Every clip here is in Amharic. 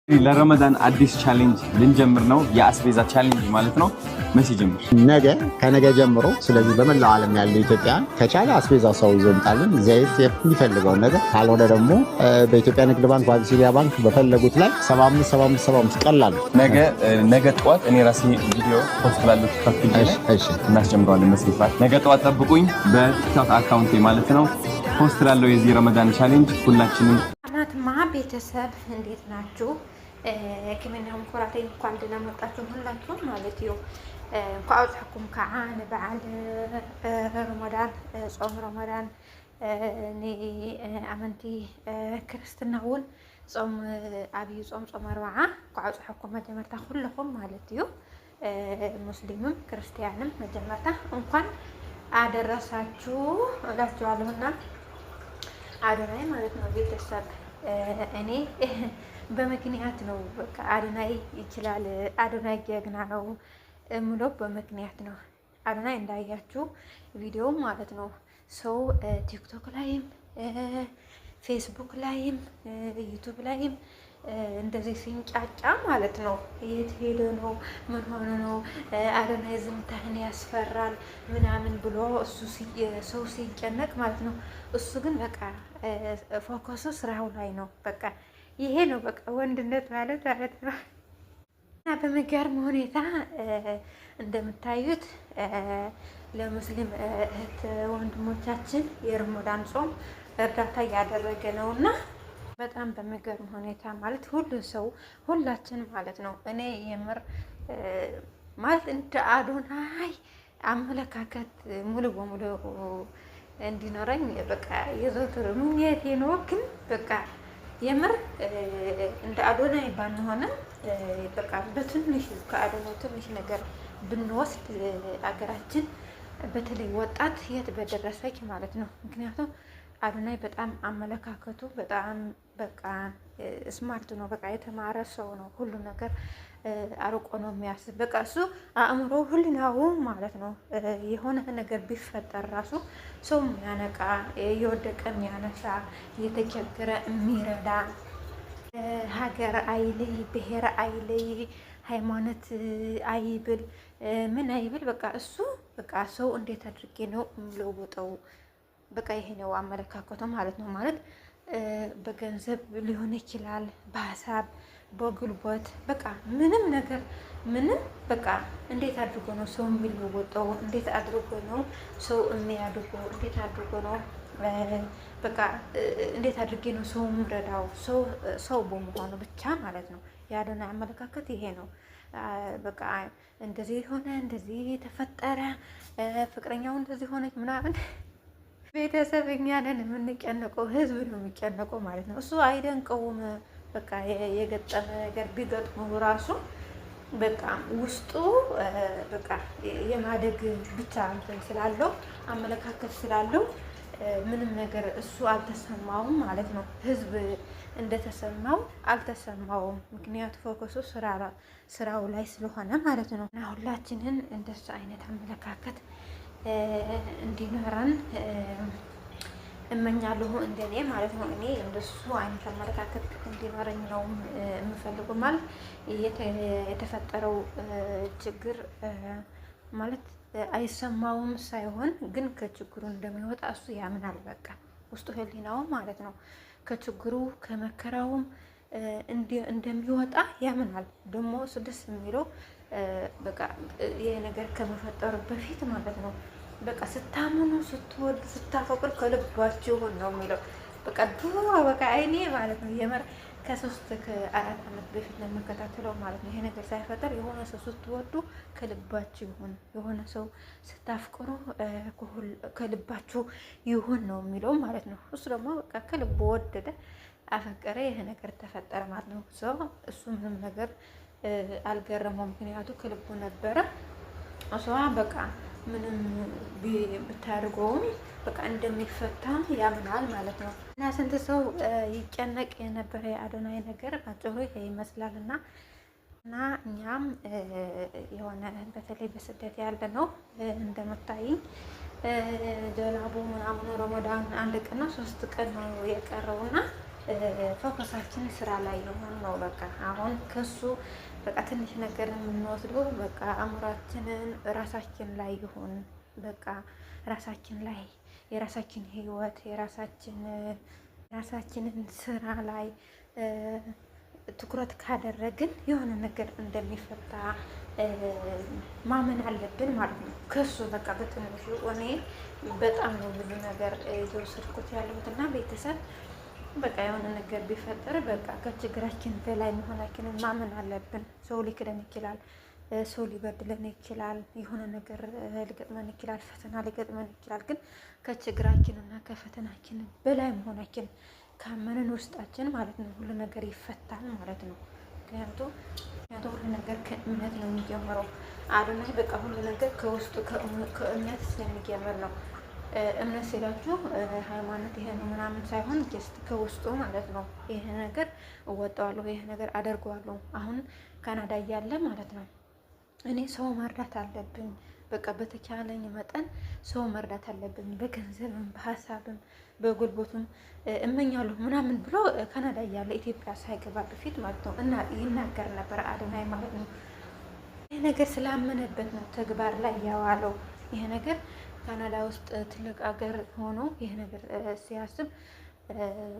ለረመዳን አዲስ ቻሌንጅ ልንጀምር ነው። የአስቤዛ ቻሌንጅ ማለት ነው። መቼ ጀምር? ነገ ከነገ ጀምሮ። ስለዚህ በመላው ዓለም ያለው ኢትዮጵያን ከቻለ አስቤዛ ሰው ይዞ ይምጣልን፣ ዘይት የሚፈልገውን ነገር፣ ካልሆነ ደግሞ በኢትዮጵያ ንግድ ባንክ፣ በአቢሲኒያ ባንክ በፈለጉት ላይ 75 ቀላል። ነገ ጠዋት እኔ ራሴ ቪዲዮ ፖስት ላለው ቲክቶክ እናስጀምረዋለን። መስራት ነገ ጠዋት ጠብቁኝ፣ በቲክቶክ አካውንቴ ማለት ነው። ፖስት ላለው የዚህ ረመዳን ቻሌንጅ ሁላችንም አማትማ ቤተሰብ እንዴት ናችሁ? كمنهم كراتين كنت لما طلعتهم هلاكم مالتيو فأوضحكم كعان بعد رمضان صوم رمضان ني أمنتي كريستناول صوم أبي صوم أربعة فأوضحكم مجمرتا كلكم مالتيو مسلمين كريستيانم مجمرتا እንኳን አደረሳችሁ እላችኋለሁና አዶናይ ማለት ነው ቤተሰብ እኔ በምክንያት ነው። በቃ አዶናይ ይችላል፣ አዶናይ ጀግና ነው እምለው በምክንያት ነው። አዶናይ እንዳያችሁ ቪዲዮ ማለት ነው ሰው ቲክቶክ ላይም ፌስቡክ ላይም ዩቲዩብ ላይም እንደዚህ ሲንጫጫ ማለት ነው። የት ሄደ ነው? ምን ሆነ ነው? አዶናይ ዝምታህን ያስፈራል ምናምን ብሎ እሱ ሰው ሲጨነቅ ማለት ነው። እሱ ግን በቃ ፎከሱ ስራው ላይ ነው። በቃ ይሄ ነው በቃ ወንድነት ማለት ነው። እና በሚገርም ሁኔታ እንደምታዩት ለሙስሊም እህት ወንድሞቻችን የረመዳን ጾም እርዳታ እያደረገ ነውና በጣም በሚገርም ሁኔታ ማለት ሁላችን ማለት ነው። እኔ የምር ማለት እንደ አዶናይ አመለካከት ሙሉ በሙሉ እንዲኖረኝ በቃ የዘወትር ምኞቴ ነው። ግን በቃ የምር እንደ አዶናይ ባንሆንም በቃ በትንሽ ከአዶናይ ትንሽ ነገር ብንወስድ አገራችን በተለይ ወጣት የት በደረሰች ማለት ነው። ምክንያቱም አዶናይ በጣም አመለካከቱ በጣም በቃ ስማርት ነው። በቃ የተማረ ሰው ነው። ሁሉ ነገር አርቆ ነው የሚያስብ። በቃ እሱ አእምሮ ሁሉናው ማለት ነው። የሆነ ነገር ቢፈጠር ራሱ ሰው የሚያነቃ፣ የወደቀ የሚያነሳ፣ የተቸገረ የሚረዳ፣ ሀገር አይለይ፣ ብሔር አይለይ፣ ሃይማኖት አይብል፣ ምን አይብል። በቃ እሱ በቃ ሰው እንዴት አድርጌ ነው የምለውጠው? በቃ ይሄ ነው አመለካከቱ ማለት ነው። ማለት በገንዘብ ሊሆን ይችላል፣ በሀሳብ በጉልበት በቃ ምንም ነገር ምንም በቃ እንዴት አድርጎ ነው ሰው የሚለወጠው? እንዴት አድርጎ ነው ሰው የሚያድገው? እንዴት አድርጎ ነው በቃ እንዴት አድርጌ ነው ሰው የምረዳው? ሰው በመሆኑ ብቻ ማለት ነው። የአዶናይ አመለካከት ይሄ ነው። በቃ እንደዚህ ሆነ፣ እንደዚህ ተፈጠረ፣ ፍቅረኛው እንደዚህ ሆነች ምናምን ቤተሰብ እኛ ነን የምንጨነቀው፣ ህዝብ ነው የሚጨነቀው ማለት ነው። እሱ አይደንቀውም። በቃ የገጠመ ነገር ቢገጥመው ራሱ በቃ ውስጡ በቃ የማደግ ብቻ እንትን ስላለው አመለካከት ስላለው ምንም ነገር እሱ አልተሰማውም ማለት ነው። ህዝብ እንደተሰማው አልተሰማውም። ምክንያቱ ፎከሱ ስራው ላይ ስለሆነ ማለት ነው። እና ሁላችንን እንደሱ አይነት አመለካከት እንዲኖረን እመኛለሁ፣ እንደኔ ማለት ነው። እኔ እንደሱ አይነት አመለካከት እንዲኖረኝ ነው የምፈልገው። ማለት የተፈጠረው ችግር ማለት አይሰማውም ሳይሆን ግን ከችግሩ እንደሚወጣ እሱ ያምናል። በቃ ውስጡ ህሊናው ማለት ነው ከችግሩ ከመከራውም እንደሚወጣ ያምናል። ደግሞ እሱ ደስ የሚለው በቃ ይሄ ነገር ከመፈጠሩ በፊት ማለት ነው በቃ ስታምኑ፣ ስትወዱ፣ ስታፈቅሩ ከልባችሁ ነው የሚለው። በቃ ድሮ በቃ አይኔ ማለት ነው የመር ከ3-4 ዓመት በፊት ለመከታተለው ማለት ነው። ይሄ ነገር ሳይፈጠር የሆነ ሰው ስትወዱ ከልባችሁ ይሁን፣ የሆነ ሰው ስታፍቅሩ ከልባችሁ ይሁን ነው የሚለው ማለት ነው። እሱ ደግሞ በቃ ከልቡ ወደደ፣ አፈቀረ፣ ይሄ ነገር ተፈጠረ ማለት ነው። እሱ ምንም ነገር አልገረመው፣ ምክንያቱ ከልቡ ነበረ። እሷ በቃ ምንም ብታደርገውም በቃ እንደሚፈታ ያምናል ማለት ነው። እና ስንት ሰው ይጨነቅ የነበረ የአዶናይ ነገር አጭሩ ይሄ ይመስላል። እና እኛም የሆነ በተለይ በስደት ያለ ነው እንደምታይኝ ጀላቡ ምናምን ረመዳን 1 ቀን ነው 3 ቀን ነው የቀረውና ፎከሳችን ስራ ላይ ነው። በቃ አሁን ከሱ በቃ ትንሽ ነገር የምንወስደው በቃ አእምሯችንን ራሳችን ላይ ይሁን። በቃ ራሳችን ላይ የራሳችን ህይወት የራሳችንን ስራ ላይ ትኩረት ካደረግን የሆነ ነገር እንደሚፈታ ማመን አለብን ማለት ነው። ከሱ በቃ በትንሹ እኔ በጣም ነው ብዙ ነገር እየወሰድኩት ያለሁት እና ቤተሰብ በቃ የሆነ ነገር ቢፈጠር በቃ ከችግራችን በላይ መሆናችንን ማመን አለብን። ሰው ሊክደን ይችላል፣ ሰው ሊበድለን ይችላል፣ የሆነ ነገር ሊገጥመን ይችላል፣ ፈተና ሊገጥመን ይችላል። ግን ከችግራችንና ከፈተናችን በላይ መሆናችን ካመንን ውስጣችን ማለት ነው ሁሉ ነገር ይፈታል ማለት ነው። ምክንያቱም ሁሉ ነገር ከእምነት ነው የሚጀምረው። አዶናይ በቃ ሁሉ ነገር ከውስጡ ከእምነት ስለሚጀምር ነው። እምነት ሲላችሁ ሃይማኖት ይሄ ነው ምናምን ሳይሆን ጀስት ከውስጡ ማለት ነው። ይሄ ነገር እወጣዋለሁ፣ ይሄ ነገር አደርገዋለሁ። አሁን ካናዳ እያለ ማለት ነው እኔ ሰው መርዳት አለብኝ፣ በቃ በተቻለኝ መጠን ሰው መርዳት አለብኝ፣ በገንዘብም በሀሳብም በጉልበቱም እመኛለሁ ምናምን ብሎ ካናዳ እያለ ኢትዮጵያ ሳይገባ በፊት ማለት ነው እና ይናገር ነበር አዶናይ ማለት ነው። ይሄ ነገር ስላመነበት ነው ተግባር ላይ ያዋለው። ይሄ ነገር ካናዳ ውስጥ ትልቅ አገር ሆኖ ይሄ ነገር ሲያስብ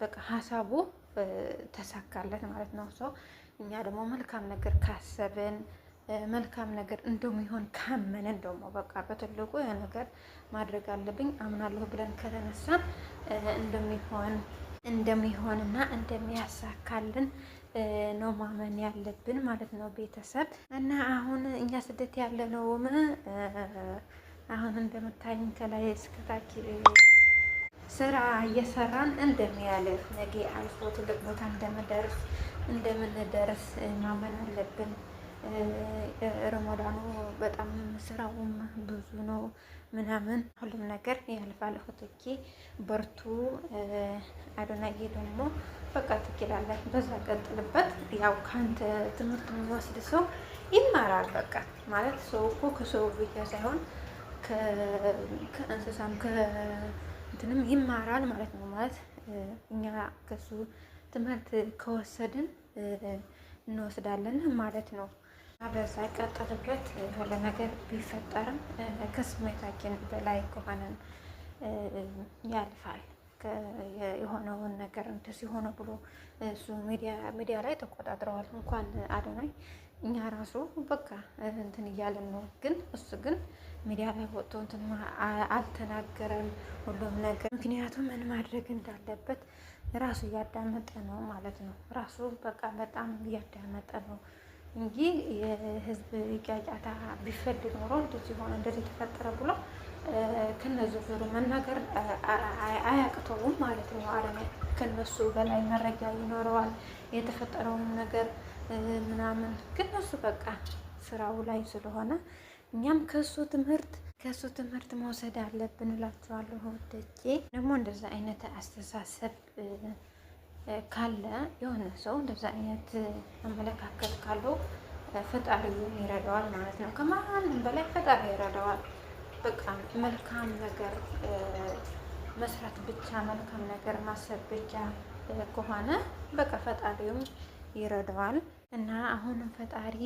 በቃ ሀሳቡ ተሳካለት ማለት ነው። ሰው እኛ ደግሞ መልካም ነገር ካሰብን መልካም ነገር እንደሚሆን ካመንን ደግሞ በቃ በትልቁ ይሄ ነገር ማድረግ አለብኝ አምናለሁ ብለን ከተነሳን እንደሚሆንና እንደሚያሳካልን ነው ማመን ያለብን ማለት ነው ቤተሰብ። እና አሁን እኛ ስደት ያለነውም አሁን እንደምታዩኝ ከላይ እስከታች ስራ እየሰራን እንደሚያልፍ ነገ አልፎ ትልቅ ቦታ እንደምንደርስ ማመን አለብን። ረመዳኑ በጣም ስራውም ብዙ ነው ምናምን፣ ሁሉም ነገር ያልፋል። እህቶቼ በርቱ። አዶናይ ደግሞ በቃ ትችላለህ፣ በዛ ቀጥልበት። ያው ካንተ ትምህርት የሚወስድ ሰው ይማራል። በቃ ማለት ሰው እኮ ከሰው ብቻ ሳይሆን ከእንስሳም ከእንትንም ይማራል ማለት ነው። ማለት እኛ ከሱ ትምህርት ከወሰድን እንወስዳለን ማለት ነው። በዛ ቀጥልበት። ሁሉ ነገር ቢፈጠርም ከስሜታችን በላይ ከሆነን ያልፋል። የሆነውን ነገር እንደዚህ ሆነ ብሎ እሱ ሚዲያ ላይ ተቆጣጥረዋል። እንኳን አዶናይ እኛ ራሱ በቃ እንትን እያለን ነው። ግን እሱ ግን ሚዲያ ላይ ወጥቶ እንትን አልተናገረም ሁሉም ነገር። ምክንያቱም ምን ማድረግ እንዳለበት ራሱ እያዳመጠ ነው ማለት ነው። ራሱ በቃ በጣም እያዳመጠ ነው እንጂ የህዝብ ጫጫታ ቢፈልግ ኖሮ እንደዚህ ሆነ እንደዚህ ተፈጠረ ብሎ ከነዚህ ዙሩ መናገር አያቅተውም ማለት ነው። አዶናይ ከነሱ በላይ መረጃ ይኖረዋል የተፈጠረውን ነገር ምናምን። ግን እሱ በቃ ስራው ላይ ስለሆነ እኛም ከሱ ትምህርት መውሰድ አለብን እላችኋለሁ። ወደጄ ደግሞ እንደዛ አይነት አስተሳሰብ ካለ የሆነ ሰው እንደዛ አይነት አመለካከት ካለው ፈጣሪውን ይረዳዋል ማለት ነው። ከማንም በላይ ፈጣሪ ይረዳዋል። በቃ መልካም ነገር መስራት ብቻ፣ መልካም ነገር ማሰብ ብቻ ከሆነ በቃ ፈጣሪውም ይረዳዋል። እና አሁንም ፈጣሪ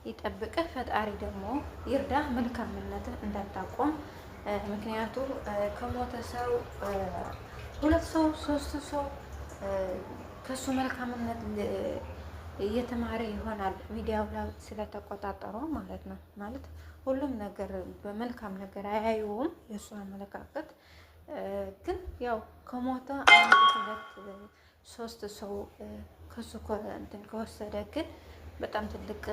ይጠብቅህ፣ ፈጣሪ ደግሞ ይርዳህ፣ መልካምነትን እንዳታቆም። ምክንያቱ ከሞተ ሰው 2 ሰው 3 ሰው ከሱ መልካምነት እየተማረ ይሆናል። ሚዲያው ላይ ስለተቆጣጠረው ማለት ነው። ማለት ሁሉም ነገር በመልካም ነገር አያዩውም የእሱ አመለካከት። ግን ያው ከሞተ 1 2 3 ሰው ከሱ እንትን ከወሰደ ግን በጣም ትልቅ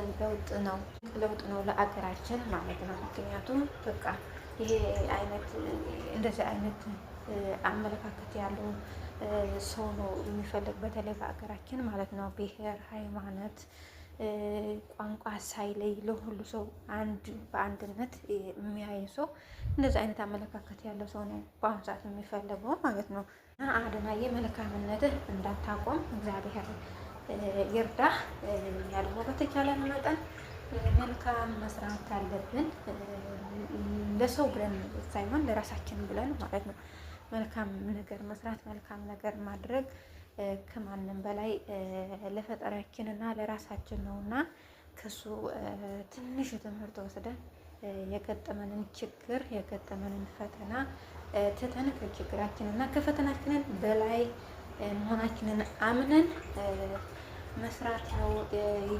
ለውጥ ነው ለአገራችን ማለት ነው። ምክንያቱም በቃ ይሄ አይነት እንደዚህ አይነት አመለካከት ያለው ሰው ነው የሚፈልግ፣ በተለይ በአገራችን ማለት ነው። ብሔር፣ ሃይማኖት፣ ቋንቋ ሳይለይ ለሁሉ ሰው በአንድነት የሚያይ ሰው፣ እንደዚህ አይነት አመለካከት ያለው ሰው ነው በአሁኑ ሰዓት የሚፈልገው ማለት ነው። እና አዶናይ መልካምነትህ እንዳታቆም እግዚአብሔር ይርዳህ። እኛ ደግሞ በተቻለን መጠን መልካም መስራት አለብን። ለሰው ብለን ሳይሆን ለራሳችን ብለን ማለት ነው። መልካም ነገር መስራት፣ መልካም ነገር ማድረግ ከማንም በላይ ለፈጣሪያችንና ለራሳችን ነውና ከሱ ትንሽ ትምህርት ወስደን የገጠመንን ችግር የገጠመንን ፈተና ትተን ከችግራችንና ከፈተናችንን በላይ መሆናችንን አምነን መስራት ነው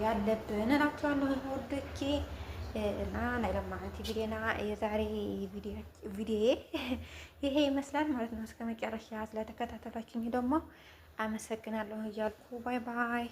ያለብን እላችኋለሁ ውዶቼ። እና ናይለማ አንቲ ቪዲዮና የዛሬ ቪዲዮ ይሄ ይመስላል ማለት ነው። እስከ መጨረሻ ስለተከታተላችሁኝ ደግሞ አመሰግናለሁ እያልኩ ባይ ባይ።